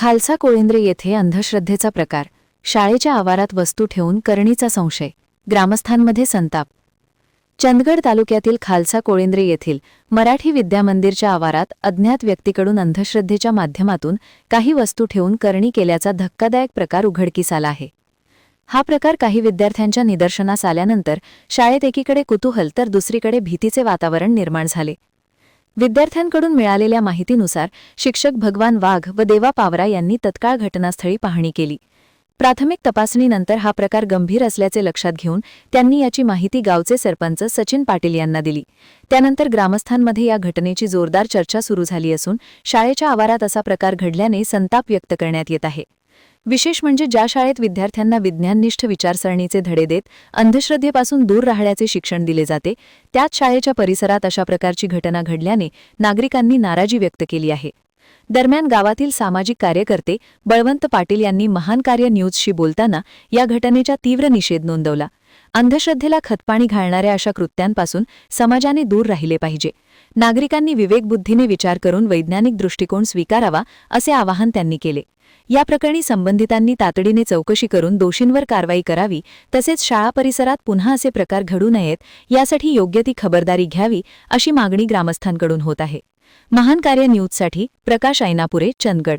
खालसा कोळिंद्रे येथे अंधश्रद्धेचा प्रकार, शाळेच्या आवारात वस्तू ठेवून करणीचा संशय, ग्रामस्थांमध्ये संताप. चंदगड तालुक्यातील खालसा कोळिंद्रे येथील मराठी विद्यामंदिरच्या आवारात अज्ञात व्यक्तीकडून अंधश्रद्धेच्या माध्यमातून काही वस्तू ठेवून करणी केल्याचा धक्कादायक प्रकार उघडकीस आला आहे. हा प्रकार काही विद्यार्थ्यांच्या निदर्शनास आल्यानंतर शाळेत एकीकडे कुतूहल तर दुसरीकडे भीतीचे वातावरण निर्माण झाले. विद्यार्थ्यांकडून मिळालेल्या माहितीनुसार शिक्षक भगवान वाघ व देवा पावरा यांनी तत्काळ घटनास्थळी पाहणी केली. प्राथमिक तपासणीनंतर हा प्रकार गंभीर असल्याचे लक्षात घेऊन त्यांनी याची माहिती गावचे सरपंच सचिन पाटील यांना दिली. त्यानंतर ग्रामस्थांमध्ये या घटनेची जोरदार चर्चा सुरू झाली असून शाळेच्या आवारात असा प्रकार घडल्याने संताप व्यक्त करण्यात येत आहे. विशेष म्हणजे ज्या शाळेत विद्यार्थ्यांना विज्ञाननिष्ठ विचारसरणीचे धडे देत अंधश्रद्धेपासून दूर राहण्याचे शिक्षण दिले जाते, त्याच शाळेच्या परिसरात अशा प्रकारची घटना घडल्याने नागरिकांनी नाराजी व्यक्त केली आहे. दरम्यान गावातील सामाजिक कार्यकर्ते बळवंत पाटील यांनी महान कार्य न्यूजशी बोलताना या घटनेचा तीव्र निषेध नोंदवला. अंधश्रद्धेला खतपाणी घालणाऱ्या अशा कृत्यांपासून समाजाने दूर राहिले पाहिजे. नागरिकांनी विवेकबुद्धीने विचार करून वैज्ञानिक दृष्टिकोन स्वीकारावा, असे आवाहन त्यांनी केले. या प्रकरणी संबंधितांनी तातडीने चौकशी करून दोषींवर कारवाई करावी, तसेच शाळा परिसरात पुन्हा असे प्रकार घडू नयेत यासाठी योग्य ती खबरदारी घ्यावी, अशी मागणी ग्रामस्थांकडून होत आहे. महान कार्य न्यूजसाठी प्रकाश ऐनापुरे, चंदगड.